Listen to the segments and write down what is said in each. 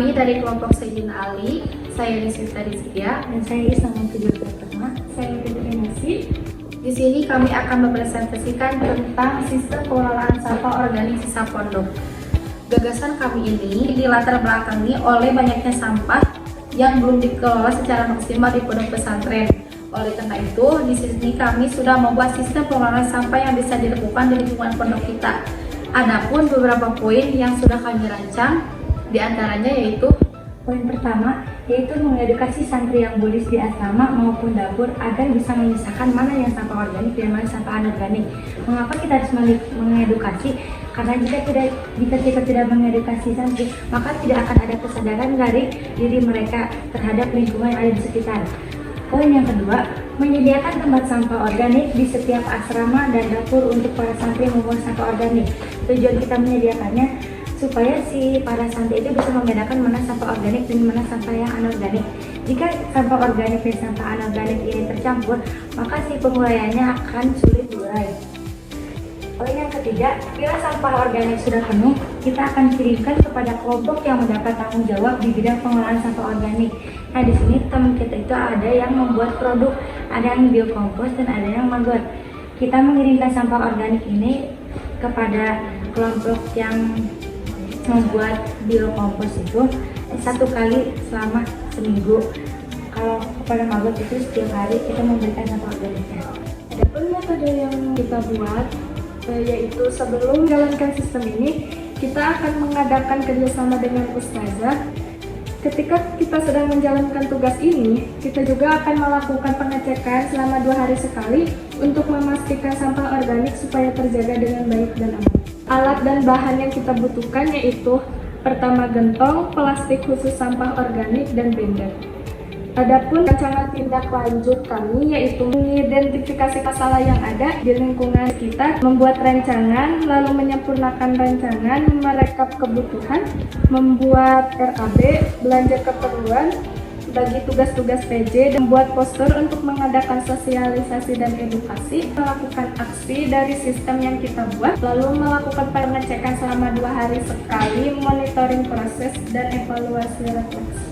Kami dari kelompok Sayyidina Ali, saya Nisita Rizkia, Dan saya Islam Tujuh Pertama. Saya Fitri Nasir. Di sini kami akan mempresentasikan tentang sistem pengelolaan sampah organik sisa pondok. Gagasan kami ini dilatar belakangi oleh banyaknya sampah yang belum dikelola secara maksimal di pondok pesantren. Oleh karena itu, di sini kami sudah membuat sistem pengelolaan sampah yang bisa dilakukan di lingkungan pondok kita. Adapun beberapa poin yang sudah kami rancang, diantaranya yaitu Poin pertama yaitu mengedukasi santri yang bolis di asrama maupun dapur agar bisa memisahkan mana yang sampah organik dan mana sampah anorganik. Mengapa kita harus mengedukasi? Karena jika kita tidak mengedukasi santri, maka tidak akan ada kesadaran dari diri mereka terhadap lingkungan yang ada di sekitar. Poin yang kedua, menyediakan tempat sampah organik di setiap asrama dan dapur untuk para santri membuang sampah organik. Tujuan kita menyediakannya supaya si para santri itu bisa membedakan mana sampah organik dan mana sampah yang anorganik. Jika sampah organik dan sampah anorganik ini tercampur, maka si penguraiannya akan sulit diurai. Poin yang ketiga, bila sampah organik sudah penuh, kita akan kirimkan kepada kelompok yang mendapat tanggung jawab di bidang pengelolaan sampah organik. Nah, di sini teman kita itu ada yang membuat produk, ada yang biokompos dan ada yang maggot. Kita mengirimkan sampah organik ini kepada kelompok yang membuat biokompos itu satu kali selama seminggu. Kalau kepada maggot itu setiap hari kita memberikan sampah organiknya. Adapun metode yang kita buat yaitu sebelum menjalankan sistem ini, kita akan mengadakan kerjasama dengan ustazah. Ketika kita sedang menjalankan tugas ini, kita juga akan melakukan pengecekan selama 2 hari sekali untuk memastikan sampah organik supaya terjaga dengan baik dan aman. Alat dan bahan yang kita butuhkan yaitu pertama gentong, plastik khusus sampah organik, dan blender. Adapun rancangan tindak lanjut kami yaitu mengidentifikasi masalah yang ada di lingkungan kita, membuat rancangan, lalu menyempurnakan rancangan, merekap kebutuhan, membuat RAB, belanja keperluan, bagi tugas-tugas PJ, dan membuat poster untuk mengadakan sosialisasi dan edukasi, melakukan aksi dari sistem yang kita buat, lalu melakukan pengecekan selama 2 hari sekali, monitoring proses, dan evaluasi refleksi.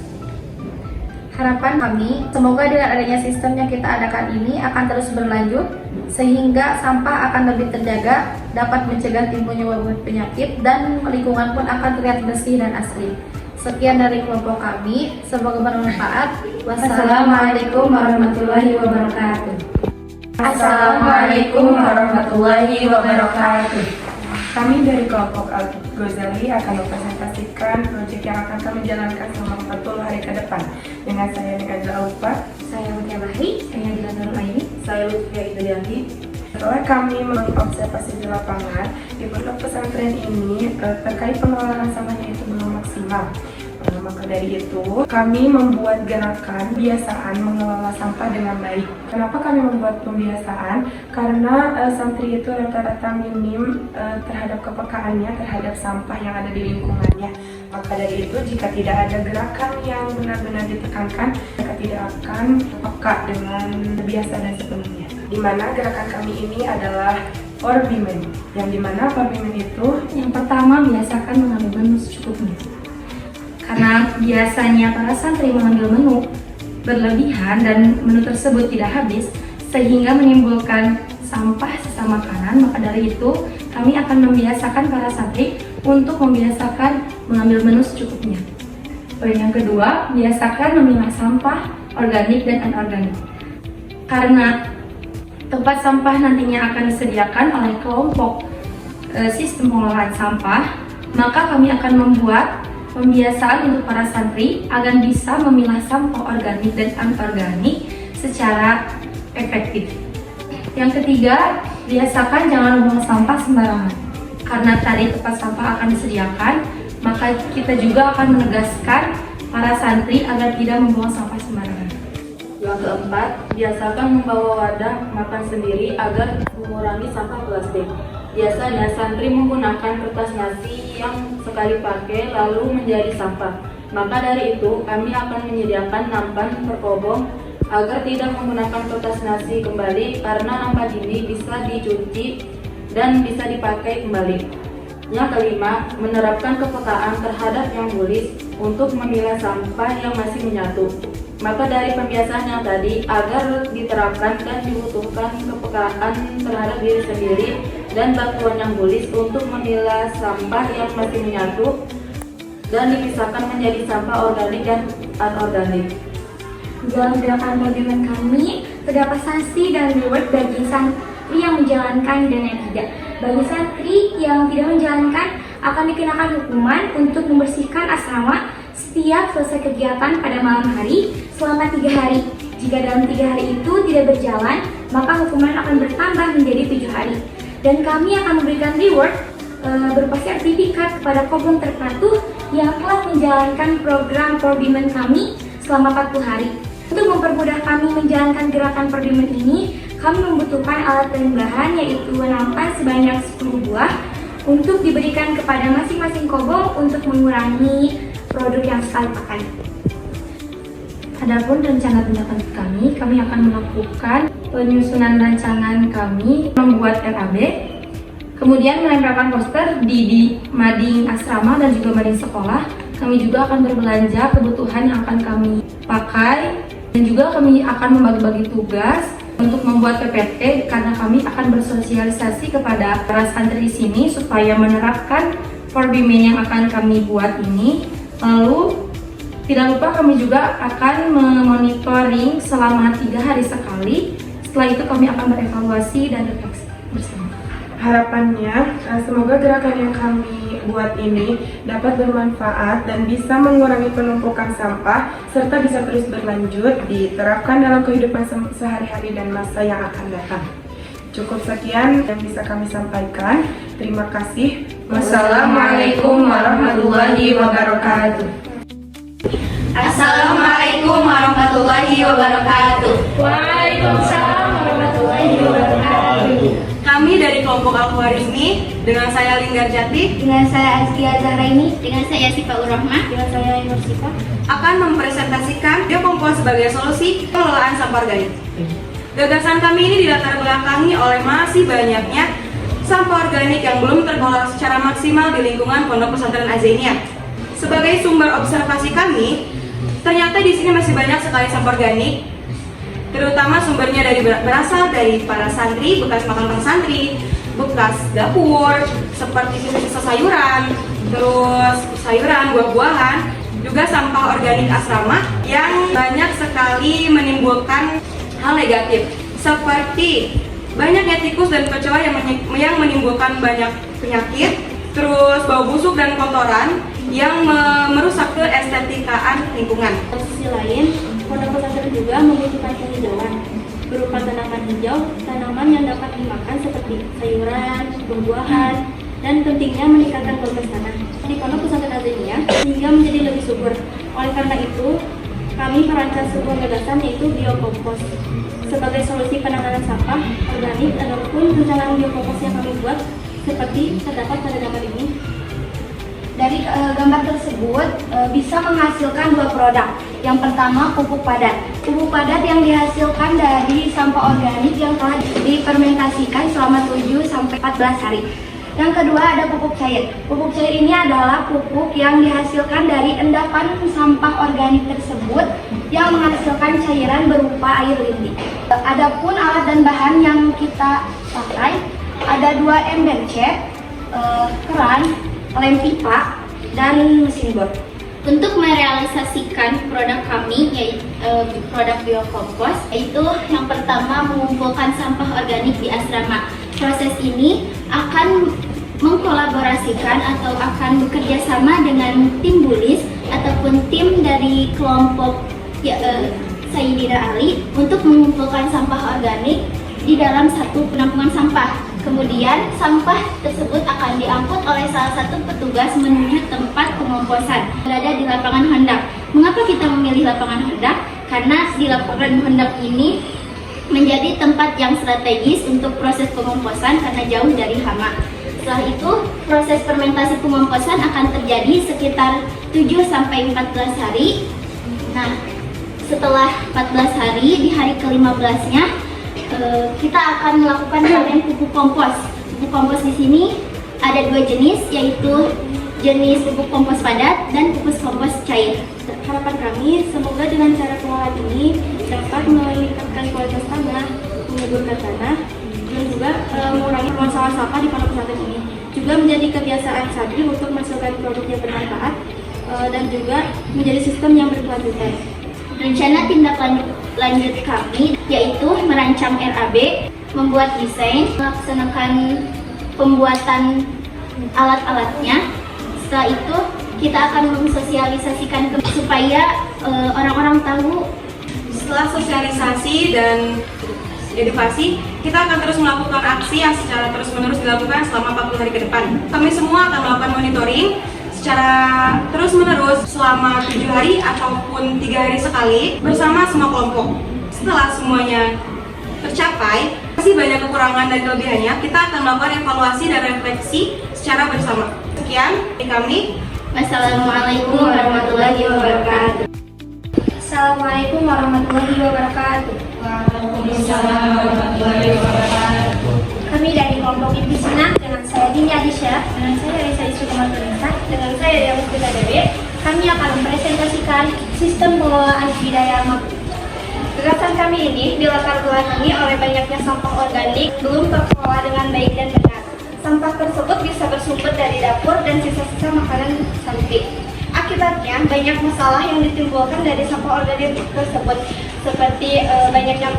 harapan kami, semoga dengan adanya sistem yang kita adakan ini akan terus berlanjut sehingga sampah akan lebih terjaga, dapat mencegah timbulnya wabah penyakit, dan lingkungan pun akan terlihat bersih dan asri. Sekian dari kelompok kami, semoga bermanfaat. Wassalamualaikum warahmatullahi wabarakatuh. Assalamualaikum warahmatullahi wabarakatuh. Kami dari kelompok Al-Ghazali akan mempresentasikan proyek yang akan kami jalankan selama 40 hari ke depan. Dengan saya Nika Aupa, Saya Mutia Bahri, saya Dilan Aini. saya Lutfia Idrianti. Setelah kami mengobservasi di lapangan, di pondok pesantren ini terkait pengelolaan sampahnya itu belum maksimal. Maka dari itu, kami membuat gerakan kebiasaan mengelola sampah dengan baik. Kenapa kami membuat pembiasaan? Karena santri itu rata-rata minim terhadap kepekaannya terhadap sampah yang ada di lingkungannya. Maka dari itu, jika tidak ada gerakan yang benar-benar ditekankan, mereka tidak akan peka dengan biasa dan sepenuhnya. Di mana gerakan kami ini adalah for women, yang dimana for women itu Yang pertama, biasakan mengambil menu secukupnya. Karena biasanya para santri mengambil menu berlebihan dan menu tersebut tidak habis sehingga menimbulkan sampah sisa makanan, maka dari itu kami akan membiasakan para santri untuk membiasakan mengambil menu secukupnya. Poin yang kedua, biasakan memilah sampah organik dan anorganik. Karena tempat sampah nantinya akan disediakan oleh kelompok sistem pengelolaan sampah, maka kami akan membuat pembiasaan untuk para santri agar bisa memilah sampah organik dan anorganik secara efektif. Yang ketiga, biasakan jangan membuang sampah sembarangan. Karena tadi tempat sampah akan disediakan, maka kita juga akan menegaskan para santri agar tidak membuang sampah sembarangan. Yang keempat, biasakan membawa wadah makan sendiri agar mengurangi sampah plastik. Biasanya santri menggunakan kertas nasi yang sekali pakai lalu menjadi sampah. Maka dari itu, kami akan menyediakan nampan perkobong agar tidak menggunakan kertas nasi kembali karena nampan ini bisa dicuci dan bisa dipakai kembali. Yang kelima, menerapkan kepekaan terhadap yang tulis untuk memilah sampah yang masih menyatu. Maka dari pembiasaan yang tadi, agar diterapkan dan dibutuhkan kepekaan terhadap diri sendiri dan bantuan yang bulis untuk memilah sampah yang masih menyatu dan dipisahkan menjadi sampah organik dan anorganik. Dalam gerakan Bodiman kami, terdapat sanksi dan reward bagi santri yang menjalankan dan yang tidak. Bagi santri yang tidak menjalankan, akan dikenakan hukuman untuk membersihkan asrama setiap selesai kegiatan pada malam hari selama 3 hari. Jika dalam 3 hari itu tidak berjalan, maka hukuman akan bertambah menjadi 7 hari. Dan kami akan memberikan reward berupa sertifikat kepada kobong terpatuh yang telah menjalankan program Pordimen kami selama 40 hari. Untuk mempermudah kami menjalankan gerakan Pordimen ini, kami membutuhkan alat dan bahan yaitu nampan sebanyak 10 buah untuk diberikan kepada masing-masing kobong untuk mengurangi produk yang sekali pakai. Adapun rencana tindakan kami akan melakukan penyusunan rancangan kami membuat RAB, kemudian menempelkan poster di mading asrama dan juga mading sekolah. Kami juga akan berbelanja kebutuhan yang akan kami pakai dan juga kami akan membagi-bagi tugas untuk membuat PPT karena kami akan bersosialisasi kepada para santri di sini supaya menerapkan Porbimen yang akan kami buat ini. Lalu tidak lupa kami juga akan memonitoring selama 3 hari sekali. Setelah itu kami akan berevaluasi dan refleksi bersama. Harapannya, semoga gerakan yang kami buat ini dapat bermanfaat dan bisa mengurangi penumpukan sampah serta bisa terus berlanjut diterapkan dalam kehidupan sehari-hari dan masa yang akan datang. Cukup sekian yang bisa kami sampaikan. Terima kasih. Wassalamualaikum warahmatullahi wabarakatuh. Assalamualaikum warahmatullahi wabarakatuh. Waalaikumsalam warahmatullahi wabarakatuh. Kami dari kelompok Al-Khwarizmi dengan saya Linggar Jati, Dengan saya Azkia Zahraini, dengan saya Sifa Urrahmah, dengan saya Nur Sifa. akan mempresentasikan biokompos sebagai solusi pengelolaan sampah organik. Gagasan kami ini dilatar belakangi oleh masih banyaknya sampah organik yang belum terkelola secara maksimal di lingkungan Pondok Pesantren Azania. Sebagai sumber observasi kami, ternyata di sini masih banyak sekali sampah organik, terutama sumbernya berasal dari para santri, bekas makan santri, bekas dapur, seperti sisa-sisa sayuran, terus sayuran, buah-buahan, juga sampah organik asrama yang banyak sekali menimbulkan hal negatif, seperti banyaknya tikus dan kecoa yang menimbulkan banyak penyakit, terus bau busuk dan kotoran yang merusak keestetikaan lingkungan. Di sisi lain, pondok pesantren juga membutuhkan penghijauan berupa tanaman hijau, tanaman yang dapat dimakan seperti sayuran, buah-buahan, dan pentingnya meningkatkan kualitas tanah di pondok pesantren Azania sehingga menjadi lebih subur. Oleh karena itu, kami merancang sebuah gagasan yaitu biokompos sebagai solusi penanganan sampah organik. Adapun perencanaan biokompos yang kami buat seperti terdapat pada gambar ini. Dari gambar tersebut bisa menghasilkan 2 produk. Yang pertama pupuk padat. Pupuk padat yang dihasilkan dari sampah organik yang telah difermentasikan selama 7-14 hari. Yang kedua ada pupuk cair. Pupuk cair ini adalah pupuk yang dihasilkan dari endapan sampah organik tersebut yang menghasilkan cairan berupa air lindi. Adapun alat dan bahan yang kita pakai ada 2 ember cat, keran, lem pipa, dan mesin bor. Untuk merealisasikan produk kami, yaitu produk biokompos, yaitu yang pertama mengumpulkan sampah organik di asrama. Proses ini akan mengkolaborasikan atau akan bekerja sama dengan tim bulis ataupun tim dari kelompok Sayyidina Ali untuk mengumpulkan sampah organik di dalam satu penampungan sampah. Kemudian sampah tersebut akan diangkut oleh salah satu petugas menuju tempat pengomposan berada di lapangan hendak. Mengapa kita memilih lapangan hendak? Karena di lapangan hendak ini menjadi tempat yang strategis untuk proses pengomposan karena jauh dari hama. Setelah itu, proses fermentasi pengomposan akan terjadi sekitar 7-14 hari. Nah, setelah 14 hari, di hari ke-15-nya, kita akan melakukan panen pupuk kompos. Pupuk kompos di sini ada 2 jenis, yaitu jenis pupuk kompos padat, dan pupuk kompos cair. Harapan kami, semoga dengan cara pengolahan ini dapat meningkatkan kualitas tanah, menyuburkan tanah, dan juga mengurangi permasalahan sampah di pondok pesantren ini. Juga menjadi kebiasaan santri untuk menghasilkan produk yang bermanfaat dan juga menjadi sistem yang berkelanjutan. Rencana tindak lanjut kami yaitu merancang RAB, membuat desain, melaksanakan pembuatan alat-alatnya. Setelah itu kita akan mensosialisasikan supaya orang-orang tahu. Setelah sosialisasi dan edukasi, kita akan terus melakukan aksi yang secara terus-menerus dilakukan selama 40 hari ke depan. Kami semua akan melakukan monitoring secara terus-menerus selama 7 hari ataupun 3 hari sekali bersama semua kelompok. Setelah semuanya tercapai, masih banyak kekurangan dan kelebihannya, kita akan melakukan evaluasi dan refleksi secara bersama. Sekian dari kami. Wassalamualaikum warahmatullahi wabarakatuh. Assalamualaikum warahmatullahi wabarakatuh. Kami dari kelompok Ibtisina dengan saya Dini Adisya, dengan saya Reza Isukumatunisa, dengan saya Dewi Putri Dewi. Kami akan mempresentasikan sistem pengelolaan budidaya madu. Gagasan kami ini dilatar belakangi oleh banyaknya sampah organik belum terkelola dengan baik dan benar. Sampah tersebut bisa bersumber dari dapur dan sisa-sisa makanan santri. Akibatnya banyak masalah yang ditimbulkan dari sampah organik tersebut, seperti banyaknya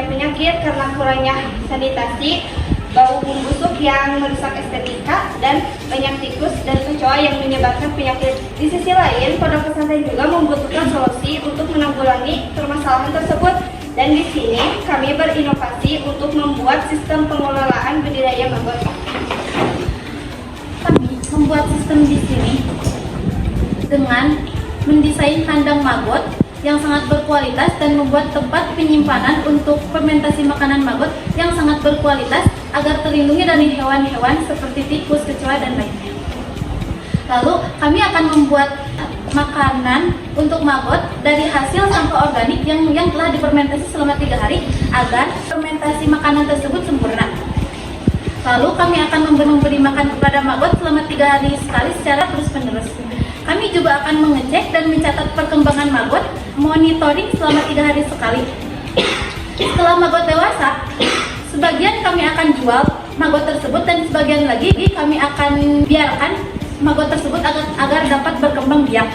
penyakit karena kurangnya sanitasi, bau busuk yang merusak estetika, dan banyak tikus dan kecoa yang menyebabkan penyakit. Di sisi lain, pondok pesantren juga membutuhkan solusi untuk menanggulangi permasalahan tersebut. Dan di sini kami berinovasi untuk membuat sistem pengelolaan budidaya maggot. Kami membuat sistem di sini dengan mendesain kandang maggot yang sangat berkualitas dan membuat tempat penyimpanan untuk fermentasi makanan maggot yang sangat berkualitas agar terlindungi dari hewan-hewan seperti tikus, kecoa, dan lainnya. Lalu kami akan membuat makanan untuk maggot dari hasil sampah organik yang telah difermentasi selama 3 hari agar fermentasi makanan tersebut sempurna. Lalu kami akan memberi makan kepada maggot selama 3 hari sekali secara terus-menerus. Kami juga akan mengecek dan mencatat perkembangan maggot, monitoring selama 3 hari sekali. Setelah maggot dewasa, sebagian kami akan jual maggot tersebut dan sebagian lagi kami akan biarkan maggot tersebut agar dapat berkembang biak.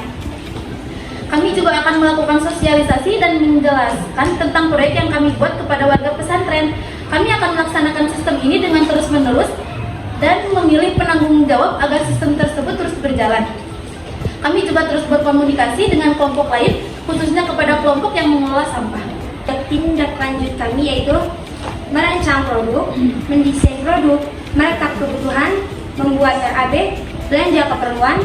Kami juga akan melakukan sosialisasi dan menjelaskan tentang proyek yang kami buat kepada warga pesantren. Kami akan melaksanakan sistem ini dengan terus-menerus dan memilih penanggung jawab agar sistem tersebut terus berjalan. Kami juga terus berkomunikasi dengan kelompok lain, khususnya kepada kelompok yang mengelola sampah. Tindak lanjut kami yaitu merancang produk, mendesain produk, merekap kebutuhan, membuat RAB, belanja keperluan,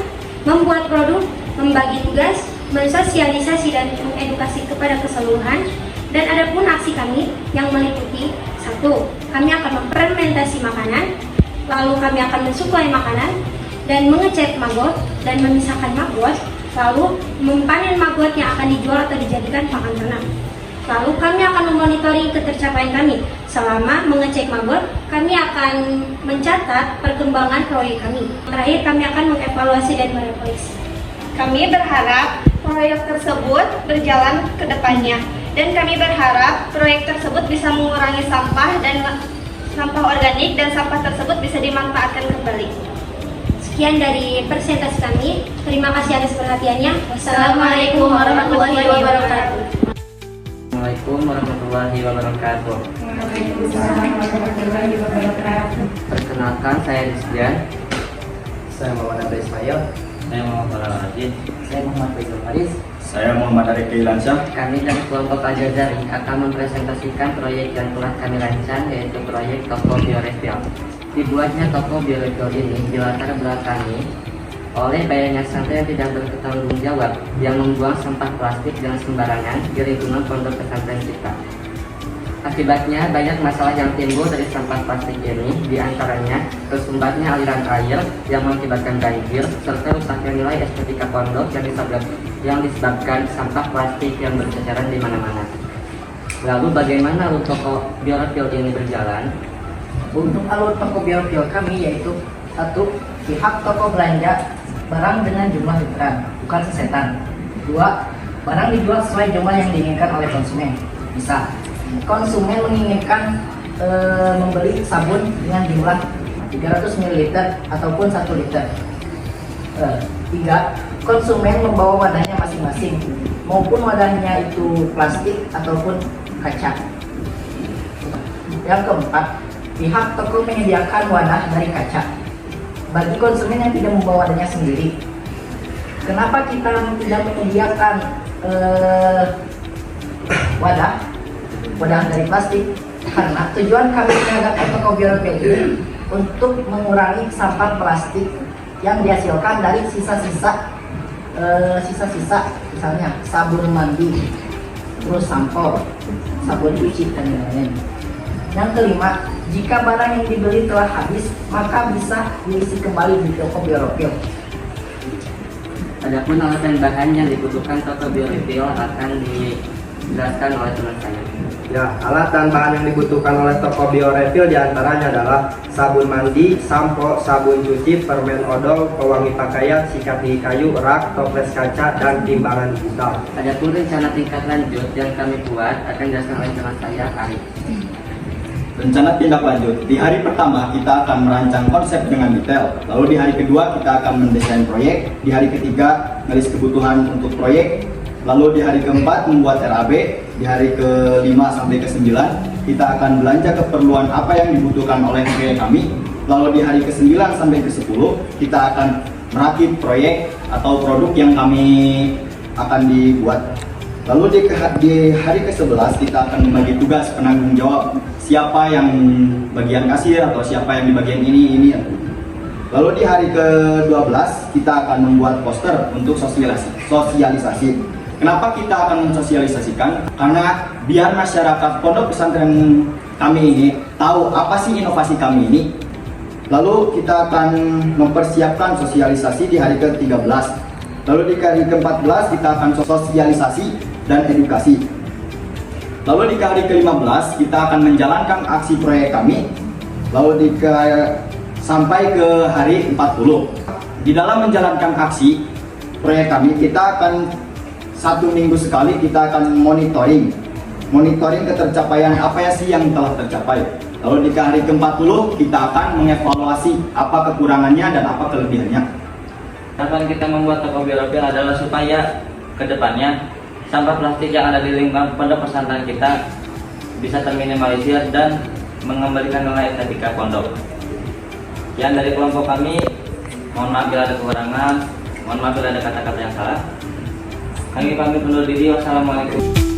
membuat produk, membagi tugas, mensosialisasi dan mengedukasi kepada keseluruhan. Dan ada pun aksi kami yang meliputi: 1. Kami akan memfermentasi makanan, lalu kami akan mensuplai makanan dan mengecek maggot dan memisahkan maggot, lalu mempanen maggot yang akan dijual atau dijadikan pakan ternak. Lalu kami akan memonitoring ketercapaian kami. Selama mengecek maggot, kami akan mencatat perkembangan proyek kami. Terakhir, kami akan mengevaluasi dan merefleksi. Kami berharap proyek tersebut berjalan ke depannya, dan kami berharap proyek tersebut bisa mengurangi sampah organik dan sampah tersebut bisa dimanfaatkan kembali. Sekian dari presentasi kami. Terima kasih atas perhatiannya. Wassalamualaikum warahmatullahi wabarakatuh. Assalamualaikum warahmatullahi wabarakatuh. Perkenalkan, saya Rizdian. Saya Muhammad Abdul Ismail. Saya Muhammad Al-Adin. Saya Muhammad Faisal Faris. Saya Muhammad Arif Ilansyah. Kami dari kelompok Al-Jazari akan mempresentasikan proyek yang telah kami rancang, yaitu proyek toko biorefill. Dibuatnya toko biorefill ini dilatar belakangi oleh banyaknya santri yang tidak bertanggung jawab yang membuang sampah plastik dengan sembarangan di lingkungan pondok pesantren kita. Akibatnya banyak masalah yang timbul dari sampah plastik ini, diantaranya tersumbatnya aliran air yang mengakibatkan banjir, serta rusaknya nilai estetika pondok yang disebabkan sampah plastik yang berceceran di mana-mana. Lalu bagaimana alur toko biorefill ini berjalan? Untuk alur toko biorefill kami yaitu 1. pihak toko belanja barang dengan jumlah literan, bukan sesetan. 2. Barang dijual sesuai jumlah yang diinginkan oleh konsumen. Bisa konsumen menginginkan membeli sabun dengan jumlah 300 ml ataupun 1 liter. 3. Konsumen membawa wadahnya masing-masing, maupun wadahnya itu plastik ataupun kaca. Yang keempat, pihak toko menyediakan wadah dari kaca bagi konsumen yang tidak membawa wadahnya sendiri. Kenapa kita tidak menyediakan wadah dari plastik? Karena tujuan kami mengadakan toko biorepil ini untuk mengurangi sampah plastik yang dihasilkan dari sisa-sisa misalnya sabun mandi, terus sampo, sabun cuci dan lain-lain. Yang kelima, jika barang yang dibeli telah habis, maka bisa diisi kembali di toko biorepil. Adapun alat dan bahan yang dibutuhkan toko biorepil akan dijelaskan oleh teman saya. Ya, alat dan bahan yang dibutuhkan oleh toko biorepil diantaranya adalah sabun mandi, sampo, sabun cuci, permen odol, pewangi pakaian, sikat gigi kayu, rak, toples kaca, dan timbangan digital. Adapun rencana tingkat lanjut yang kami buat akan dijelaskan oleh teman saya, Arif. Rencana tindak lanjut, di hari pertama kita akan merancang konsep dengan detail. Lalu di hari kedua kita akan mendesain proyek. Di hari ketiga menulis kebutuhan untuk proyek. Lalu di hari keempat membuat RAB. Di hari ke-5 sampai ke-9 kita akan belanja keperluan apa yang dibutuhkan oleh klien kami. Lalu di hari ke-9 sampai ke-10 kita akan merakit proyek atau produk yang kami akan dibuat. Lalu di hari ke-11 kita akan membagi tugas penanggung jawab, siapa yang bagian kasir atau siapa yang di bagian ini. Lalu di hari ke-12 kita akan membuat poster untuk sosialisasi. Kenapa kita akan mensosialisasikan? Karena biar masyarakat pondok pesantren kami ini tahu apa sih inovasi kami ini. Lalu kita akan mempersiapkan sosialisasi di hari ke-13. Lalu di hari ke-14 kita akan sosialisasi dan edukasi. Lalu di hari ke-15 kita akan menjalankan aksi proyek kami. Lalu sampai ke hari 40. Di dalam menjalankan aksi proyek kami, kita akan 1 minggu sekali kita akan monitoring ketercapaian apa ya sih yang telah tercapai. Lalu di hari ke-40 kita akan mengevaluasi apa kekurangannya dan apa kelebihannya. Harapan kita membuat toko biorepil adalah supaya kedepannya sampah plastik yang ada di lingkungan pondok pesantren kita bisa terminimalisir dan mengembalikan nilai estetika pondok. Yang dari kelompok kami, mohon maaf bila ada kekurangan, mohon maaf bila ada kata-kata yang salah. Kami pamit undur diri. Wassalamualaikum.